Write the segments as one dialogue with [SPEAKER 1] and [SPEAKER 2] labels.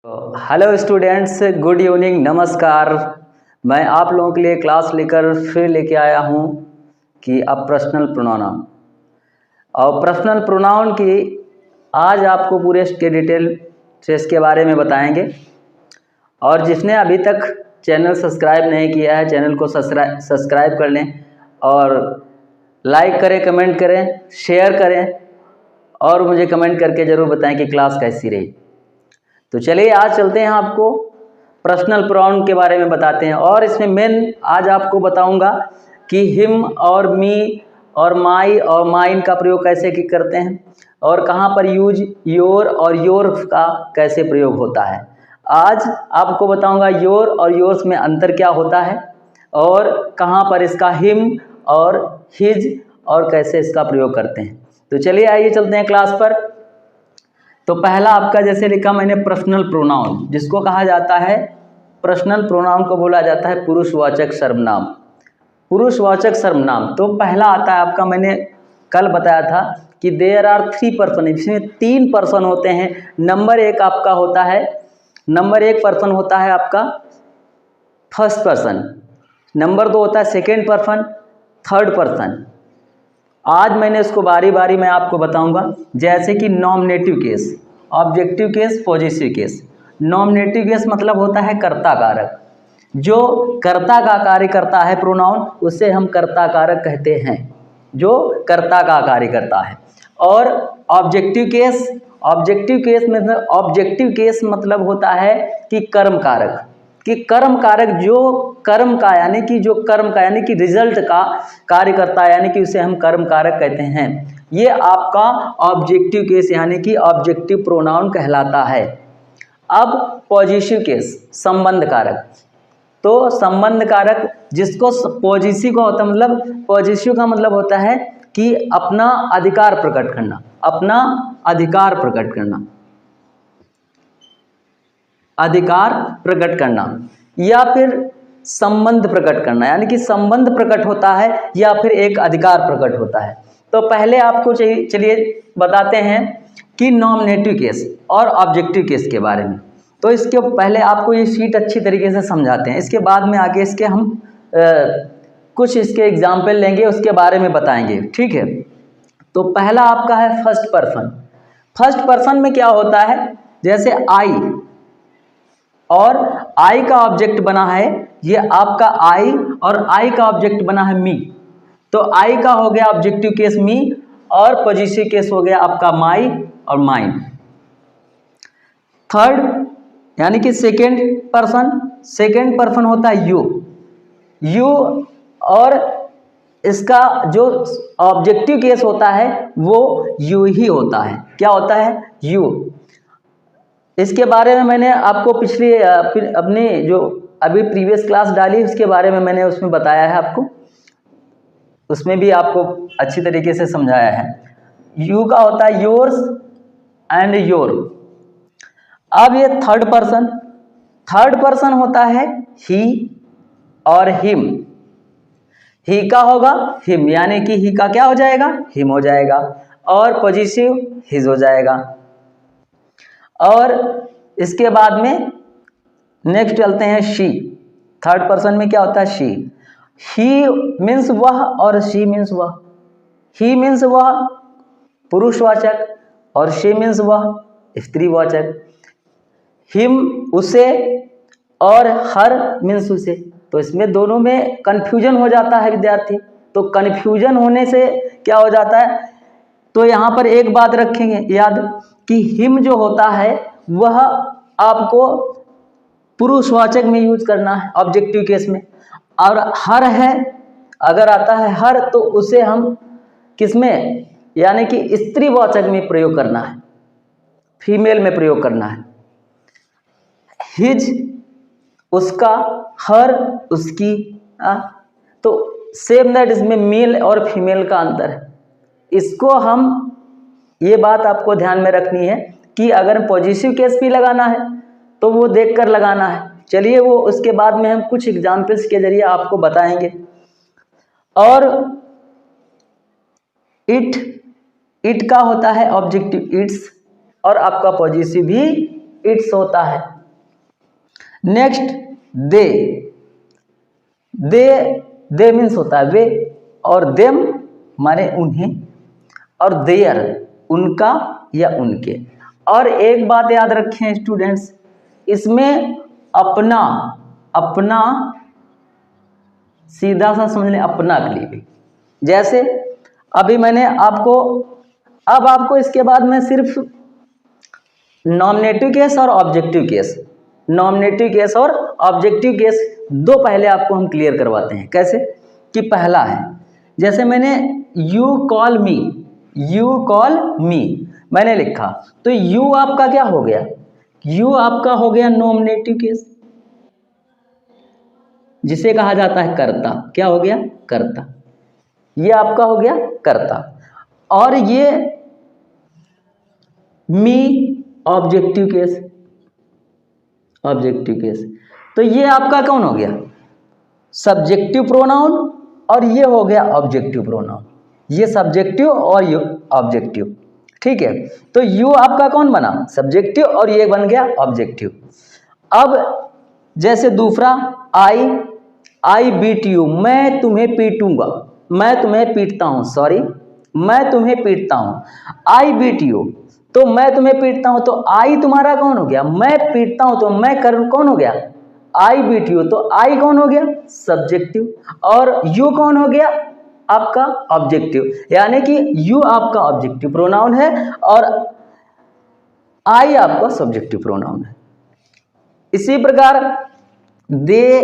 [SPEAKER 1] Hello students, good evening, नमस्कार। मैं आप लोगों के लिए क्लास लेकर फिर लेके आया हूँ कि अब पर्सनल प्रोनाउन और पर्सनल प्रोनाउन की आज आपको पूरे इसके डिटेल से इसके बारे में बताएंगे। और जिसने अभी तक चैनल सब्सक्राइब नहीं किया है, चैनल को सब्सक्राइब कर लें और लाइक करें, कमेंट करें, शेयर करें और मुझे कमेंट करके ज़रूर बताएं कि क्लास कैसी रही। तो चलिए आज चलते हैं, आपको पर्सनल प्रोनाउन के बारे में बताते हैं। और इसमें मेन आज आपको बताऊंगा कि हिम और मी और माई और माइन का प्रयोग कैसे करते हैं और कहाँ पर यूज योर और योर का कैसे प्रयोग होता है। आज आपको बताऊंगा योर और योर्स में अंतर क्या होता है और कहाँ पर इसका हिम और हिज और कैसे इसका प्रयोग करते हैं। तो चलिए आइए चलते हैं क्लास पर। तो पहला आपका जैसे लिखा मैंने पर्सनल प्रोनाउन, जिसको कहा जाता है, पर्सनल प्रोनाउन को बोला जाता है पुरुषवाचक सर्वनाम। पुरुषवाचक सर्वनाम तो पहला आता है आपका, मैंने कल बताया था कि देयर आर 3 पर्सन, इसमें 3 पर्सन होते हैं। नंबर एक आपका होता है, नंबर 1 पर्सन होता है आपका फर्स्ट पर्सन, नंबर 2 होता है सेकेंड पर्सन, थर्ड पर्सन। आज मैंने इसको बारी बारी मैं आपको बताऊंगा, जैसे कि nominative case, objective case, positive case. Nominative case मतलब होता है कर्ता कारक, जो कर्ता का कार्य करता है प्रोनाउन, उसे हम कर्ता कारक कहते हैं, जो कर्ता का कार्य करता है। और ऑब्जेक्टिव केस, ऑब्जेक्टिव केस मतलब होता है कि कर्म कारक, कि कर्म कारक जो कर्म का यानी कि जो कर्म का यानी कि रिजल्ट का कार्य करता है, यानी कि उसे हम कर्म कारक कहते हैं। ये आपका ऑब्जेक्टिव केस यानी कि ऑब्जेक्टिव प्रोनाउन कहलाता है। अब पॉजिटिव केस, संबंध कारक। तो संबंध कारक जिसको पॉजिटिव का होता है, मतलब पॉजिटिव का मतलब होता है कि अपना अधिकार प्रकट करना, अपना अधिकार प्रकट करना, अधिकार प्रकट करना या फिर संबंध प्रकट करना, यानी कि संबंध प्रकट होता है या फिर एक अधिकार प्रकट होता है। तो पहले आपको चलिए बताते हैं कि नॉमिनेटिव केस और ऑब्जेक्टिव केस के बारे में। तो इसके पहले आपको ये शीट अच्छी तरीके से समझाते हैं, इसके बाद में आगे इसके हम कुछ इसके एग्जाम्पल लेंगे, उसके बारे में बताएंगे, ठीक है। तो पहला आपका है फर्स्ट पर्सन। फर्स्ट पर्सन में क्या होता है, जैसे आई, और आई का ऑब्जेक्ट बना है, ये आपका आई, और आई का ऑब्जेक्ट बना है मी। तो आई का हो गया ऑब्जेक्टिव केस मी, और पॉजिटिव केस हो गया आपका माई और माइन। थर्ड यानी कि सेकेंड पर्सन होता है यू, और इसका जो ऑब्जेक्टिव केस होता है वो यू ही होता है। क्या होता है? यू। इसके बारे में मैंने आपको पिछली अपनी जो अभी प्रीवियस क्लास डाली उसके बारे में मैंने उसमें बताया है आपको, उसमें भी आपको अच्छी तरीके से समझाया है। यू का होता है योर्स एंड योर। अब ये थर्ड पर्सन होता है ही और हिम। ही का होगा हिम, यानी कि ही का क्या हो जाएगा? हिम हो जाएगा, और पॉजिटिव हिज हो जाएगा। और इसके बाद में नेक्स्ट चलते हैं शी। थर्ड पर्सन में क्या होता है? शी। ही मीन्स वह और शी मीन्स वह। ही मीन्स वह पुरुषवाचक और शी मीन्स वह स्त्रीवाचक। हिम उसे और हर मीन्स उसे। तो इसमें दोनों में कंफ्यूजन हो जाता है विद्यार्थी। तो कंफ्यूजन होने से क्या हो जाता है, तो यहाँ पर एक बात रखेंगे याद कि हिम जो होता है वह आपको पुरुषवाचक में यूज करना है ऑब्जेक्टिव केस में, और हर है अगर आता है हर तो उसे हम किसमें, यानी कि स्त्रीवाचक में प्रयोग करना है, फीमेल में प्रयोग करना है। हिज उसका, हर उसकी। तो सेम दैट इसमें मेल और फीमेल का अंतर है। इसको हम ये बात आपको ध्यान में रखनी है कि अगर पॉजिटिव केस भी लगाना है तो वो देखकर लगाना है। चलिए वो उसके बाद में हम कुछ एग्जाम्पल्स के जरिए आपको बताएंगे। और इट का होता है ऑब्जेक्टिव इट्स, और आपका पॉजिटिव भी इट्स होता है। नेक्स्ट दे, दे मीन्स होता है वे, और देम माने उन्हें, और देयर उनका या उनके। और एक बात याद रखें स्टूडेंट्स, इसमें अपना, अपना सीधा सा समझ लें, अपना के लिए भी। जैसे अभी मैंने आपको, अब आपको इसके बाद में सिर्फ नॉमिनेटिव केस और ऑब्जेक्टिव केस, नॉमिनेटिव केस और ऑब्जेक्टिव केस दो पहले आपको हम क्लियर करवाते हैं। कैसे कि पहला है, जैसे मैंने you call me, you call मी मैंने लिखा, तो यू आपका क्या हो गया, यू आपका हो गया नॉमिनेटिव केस, जिसे कहा जाता है कर्ता। क्या हो गया, कर्ता। ये आपका हो गया कर्ता। और ये मी ऑब्जेक्टिव केस, ऑब्जेक्टिव केस। तो ये आपका कौन हो गया, सब्जेक्टिव प्रोनाउन, और ये हो गया ऑब्जेक्टिव प्रोनाउन। ये सब्जेक्टिव और ये ऑब्जेक्टिव, ठीक है। तो यू आपका कौन बना, सब्जेक्टिव, और ये बन गया ऑब्जेक्टिव। अब जैसे दूसरा आई बीट यू, मैं तुम्हें पीटूंगा, मैं तुम्हें पीटता हूं, सॉरी मैं तुम्हें पीटता हूं। आई बीट यू, तो मैं तुम्हें पीटता हूं, तो आई तुम्हारा कौन हो गया, मैं पीटता हूं, तो मैं कौन हो गया, आई बीट यू, तो आई कौन हो गया, सब्जेक्टिव, और यू कौन हो गया आपका ऑब्जेक्टिव। यानी कि यू आपका ऑब्जेक्टिव प्रोनाउन है और आई आपका सब्जेक्टिव प्रोनाउन है। इसी प्रकार दे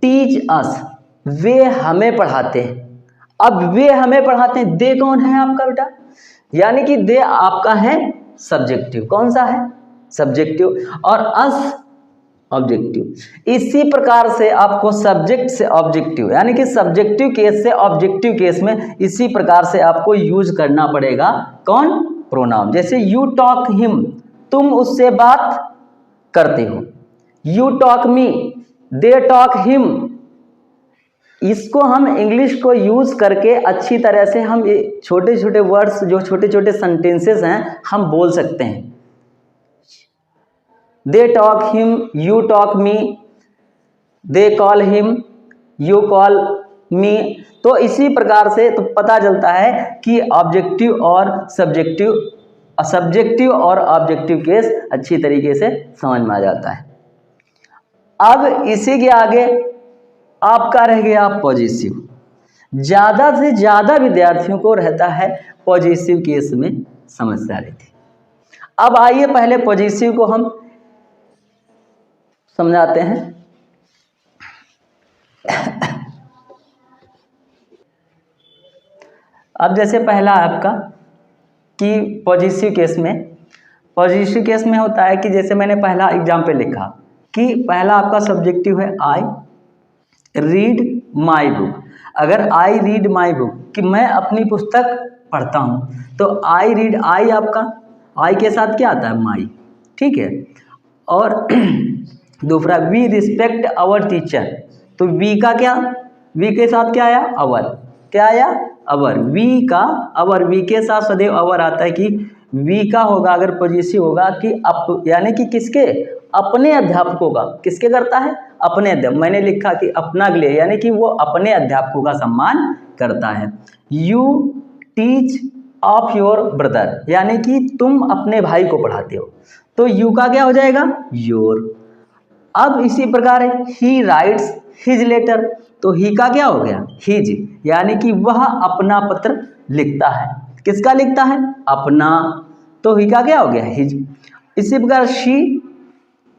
[SPEAKER 1] टीच अस, वे हमें पढ़ाते हैं। अब वे हमें पढ़ाते हैं, दे कौन है आपका बेटा, यानी कि दे आपका है सब्जेक्टिव। कौन सा है, सब्जेक्टिव, और अस ऑब्जेक्टिव। इसी प्रकार से आपको सब्जेक्ट से ऑब्जेक्टिव, यानी कि सब्जेक्टिव केस से ऑब्जेक्टिव केस में इसी प्रकार से आपको यूज करना पड़ेगा कौन, प्रोनाउन। जैसे यू टॉक हिम, तुम उससे बात करते हो। You talk me, they talk him. इसको हम इंग्लिश को यूज करके अच्छी तरह से हम छोटे छोटे वर्ड्स, जो छोटे छोटे सेंटेंसेस हैं, हम बोल सकते हैं। They talk him, you talk me, they call him, you call मी। तो इसी प्रकार से तो पता चलता है कि ऑब्जेक्टिव और सब्जेक्टिव, सब्जेक्टिव और ऑब्जेक्टिव केस अच्छी तरीके से समझ में आ जाता है। अब इसी के आगे आपका रह गया पॉजिटिव। ज़्यादा से ज़्यादा विद्यार्थियों को रहता है पॉजिटिव केस में समस्या रहती। अब आइए पहले पॉजिटिव को हम समझाते हैं। अब जैसे पहला आपका कि पॉजिटिव केस में होता है कि जैसे मैंने पहला एग्जाम्पल लिखा कि पहला आपका सब्जेक्टिव है आई रीड माई बुक। अगर आई रीड माई बुक कि मैं अपनी पुस्तक पढ़ता हूँ, तो आई रीड, आई आपका, आई के साथ क्या आता है, माई, ठीक है। और दूसरा वी रिस्पेक्ट आवर टीचर, तो वी का क्या, वी के साथ क्या आया, अवर, क्या आया, अवर। वी का अवर, वी के साथ सदैव अवर आता है कि वी का होगा अगर पॉजिटिव होगा कि यानी कि किसके, अपने अध्यापकों का, किसके करता है, अपने अध्यापक। मैंने लिखा कि अपना के लिए, यानी कि वो अपने अध्यापकों का सम्मान करता है। You teach of your brother, यानी कि तुम अपने भाई को पढ़ाते हो, तो यू का क्या हो जाएगा, योर। अब इसी प्रकार ही राइट्स हिज लेटर, तो ही का क्या हो गया, हिज, यानी कि वह अपना पत्र लिखता है। किसका लिखता है, अपना, तो ही का क्या हो गया, हिज। इसी प्रकार शी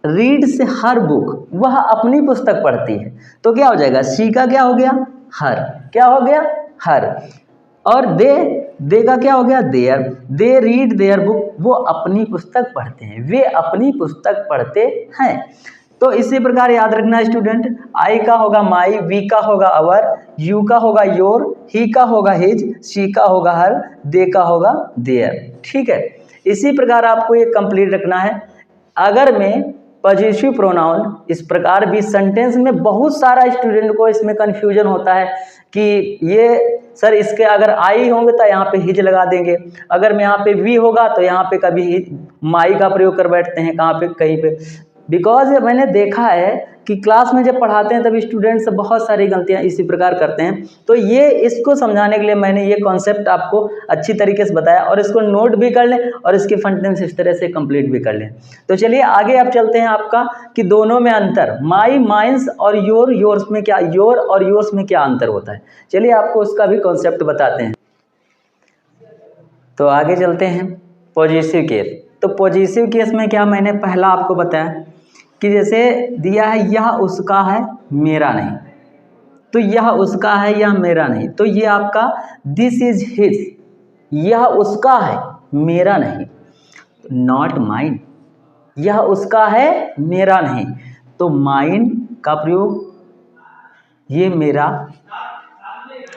[SPEAKER 1] रीड्स हर बुक, वह अपनी पुस्तक पढ़ती है, तो क्या हो जाएगा, शी का क्या हो गया, हर, क्या हो गया, हर। और दे का क्या हो गया, there, they read their book, वो अपनी पुस्तक पढ़ते हैं, वे अपनी पुस्तक पढ़ते हैं। तो इसी प्रकार याद रखना स्टूडेंट, आई का होगा माई, वी का होगा अवर, यू का होगा योर, ही का होगा हिज, शी का होगा हर, दे का होगा देयर, ठीक है। इसी प्रकार आपको ये कंप्लीट रखना है। अगर मैं पॉजिटिव प्रोनाउन इस प्रकार भी सेंटेंस में बहुत सारा स्टूडेंट को इसमें कन्फ्यूजन होता है कि ये सर इसके अगर आई होंगे तो यहाँ पे हिज लगा देंगे, अगर में यहाँ पे वी होगा तो यहाँ पे कभी माई का प्रयोग कर बैठते हैं कहाँ पे कहीं पे। बिकॉज मैंने देखा है कि क्लास में जब पढ़ाते हैं तब स्टूडेंट्स बहुत सारी गलतियां इसी प्रकार करते हैं। तो ये इसको समझाने के लिए मैंने ये कॉन्सेप्ट आपको अच्छी तरीके से बताया, और इसको नोट भी कर लें और इसके सेंटेंस इस तरह से कंप्लीट भी कर लें। तो चलिए आगे अब चलते हैं आपका कि दोनों में अंतर, माई, माइंस और योर, योर्स में क्या, योर और योर्स में क्या अंतर होता है। चलिए आपको उसका भी कॉन्सेप्ट बताते हैं। तो आगे चलते हैं पॉजिटिव केस। तो पॉजिटिव केस में क्या, मैंने पहला आपको बताया कि जैसे दिया है यह उसका है मेरा नहीं, तो यह उसका है यह मेरा नहीं, तो ये आपका दिस इज हिज, यह उसका है मेरा नहीं, नॉट माइन, यह उसका है मेरा नहीं, तो माइन का प्रयोग ये मेरा,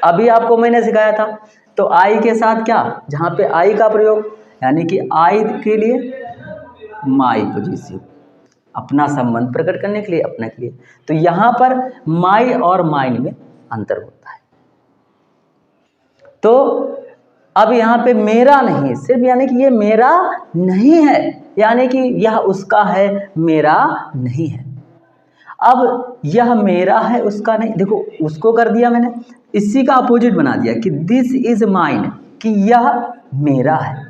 [SPEAKER 1] अभी आपको मैंने सिखाया था। तो आई के साथ क्या, जहाँ पे आई का प्रयोग यानी कि आई के लिए माई पॉजिटिव, अपना संबंध प्रकट करने के लिए, अपने के लिए, तो यहाँ पर माई और माइन में अंतर होता है। तो अब यहाँ पे मेरा नहीं सिर्फ यानी कि ये मेरा नहीं है, यानी कि यह उसका है मेरा नहीं है। अब यह मेरा है उसका नहीं, देखो उसको कर दिया मैंने, इसी का अपोजिट बना दिया कि दिस इज माइन, कि यह मेरा है,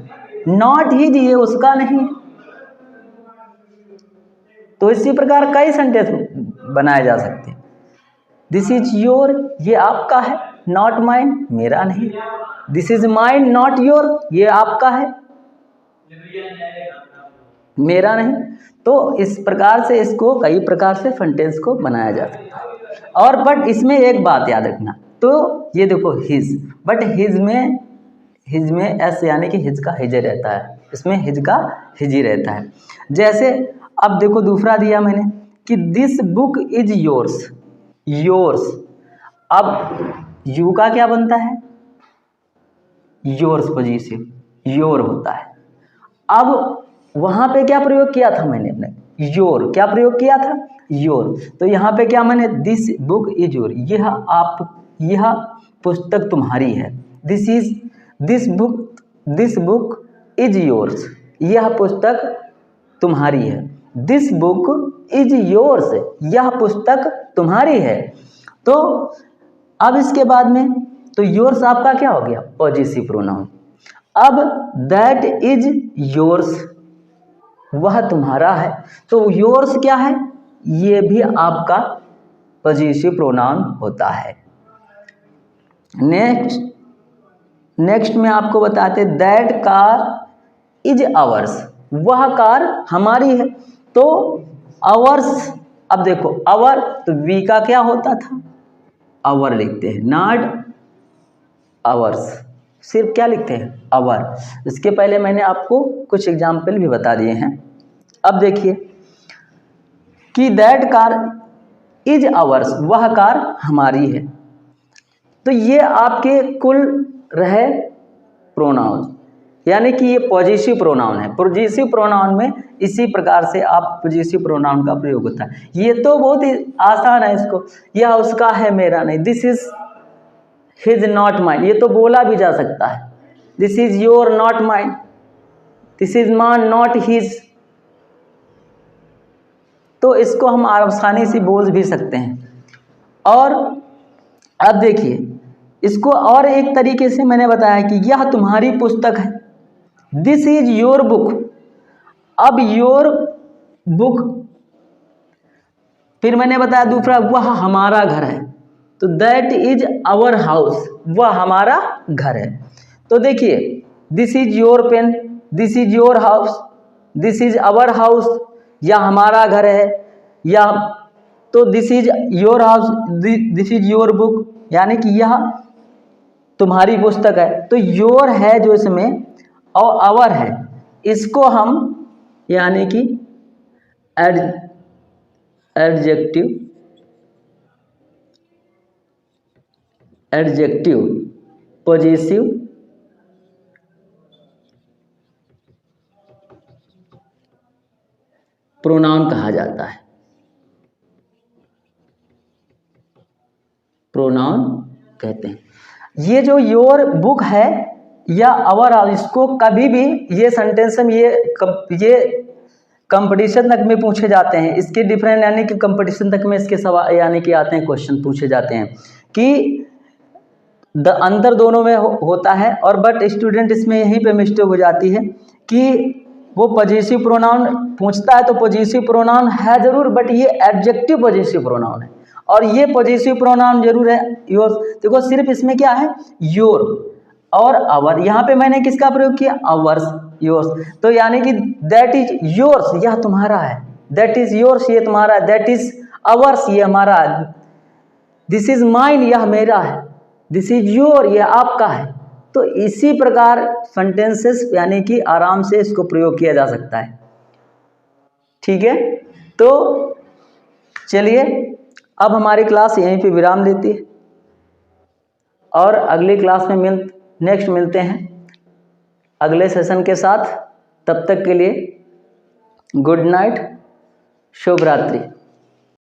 [SPEAKER 1] नॉट हिज, ये उसका नहीं है। तो इसी प्रकार कई सेंटेंस बनाए जा सकते हैं। दिस इज योर, ये आपका है, नॉट माइन, मेरा नहीं। This is mine not your, ये आपका है, मेरा नहीं। तो इस प्रकार से इसको कई प्रकार से सेंटेंस को बनाया जा सकता है। और बट इसमें एक बात याद रखना, तो ये देखो हिज, बट हिज में एस यानी कि हिज का हिज रहता है, इसमें हिज का हिज ही रहता है। जैसे अब देखो दूसरा दिया मैंने कि this book is yours, yours, अब यू का क्या बनता है, योर्स पॉजिटिव, योर होता है। अब वहां पे क्या प्रयोग किया था मैंने, अपने योर क्या प्रयोग किया था, योर, तो यहाँ पे क्या मैंने, दिस बुक इज योर, यह पुस्तक तुम्हारी है, दिस बुक इज योर्स, यह पुस्तक तुम्हारी है, दिस बुक इज योर्स, यह पुस्तक तुम्हारी है। तो अब इसके बाद में तो योर्स आपका क्या हो गया, पॉजिटिव प्रोनाउन। अब दैट इज योर्स, वह तुम्हारा है, तो योर्स क्या है, ये भी आपका पॉजिटिव प्रोनाउन होता है। नेक्स्ट में आपको बताते दैट कार इज आवर्स, वह कार हमारी है, तो आवर्स, अब देखो आवर, तो वी का क्या होता था, आवर लिखते हैं, नॉट आवर्स, सिर्फ क्या लिखते हैं, आवर। इसके पहले मैंने आपको कुछ एग्जाम्पल भी बता दिए हैं। अब देखिए कि दैट कार इज आवर्स, वह कार हमारी है, तो ये आपके कुल रहे प्रोनाउन, यानी कि ये पॉजिटिव प्रोनाउन है। पॉजिटिव प्रोनाउन में इसी प्रकार से आप पॉजिटिव प्रोनाउन का प्रयोग होता है। ये तो बहुत ही आसान है, इसको, यह उसका है मेरा नहीं, this is his not mine, ये तो बोला भी जा सकता है, this is your not mine, this is mine not his, तो इसको हम आसानी से बोल भी सकते हैं। और अब देखिए इसको और एक तरीके से मैंने बताया कि यह तुम्हारी पुस्तक है, दिस इज योर बुक, अब योर बुक, फिर मैंने बताया दूसरा वह हमारा घर है, तो दैट इज आवर हाउस, वह हमारा घर है। तो देखिए this is your pen, this is your house, this is our house, या हमारा घर है, या तो this is your house, this is your book, यानी कि यह तुम्हारी पुस्तक है। तो योर है जो इसमें और आवर है, इसको हम यानी कि एडजेक्टिव प्रोनाउन कहा जाता है, प्रोनाउन कहते हैं। ये जो योर बुक है या आवर, इसको कभी भी ये सेंटेंस में ये कंपटीशन तक में पूछे जाते हैं। इसके डिफरेंट यानी कि कंपटीशन तक में इसके सवाल यानी कि आते हैं, क्वेश्चन पूछे जाते हैं कि अंतर दोनों में होता है। और बट स्टूडेंट इसमें यहीं पे मिस्टेक हो जाती है कि वो पॉजिटिव प्रोनाउन पूछता है तो पॉजिटिव प्रोनाउन है जरूर, बट ये एडजेक्टिव पॉजिटिव प्रोनाउन है और ये पॉजिटिव प्रोनाउन जरूर है योर। देखो सिर्फ इसमें क्या है, योर और आवर। यहाँ पे मैंने किसका प्रयोग किया, आवर्स, योर्स। तो यानी कि दैट इज योर्स, यह तुम्हारा है, दैट इज योर्स, ये तुम्हारा है, दैट इज आवर्स, ये हमारा है, दिस इज माइन, यह मेरा है, दिस इज योर, यह आपका है। तो इसी प्रकार सेंटेंसेस यानी कि आराम से इसको प्रयोग किया जा सकता है। ठीक है, तो चलिए अब हमारी क्लास यहीं पे विराम लेती है और अगली क्लास में नेक्स्ट मिलते हैं अगले सेशन के साथ। तब तक के लिए गुड नाइट, शुभ रात्रि।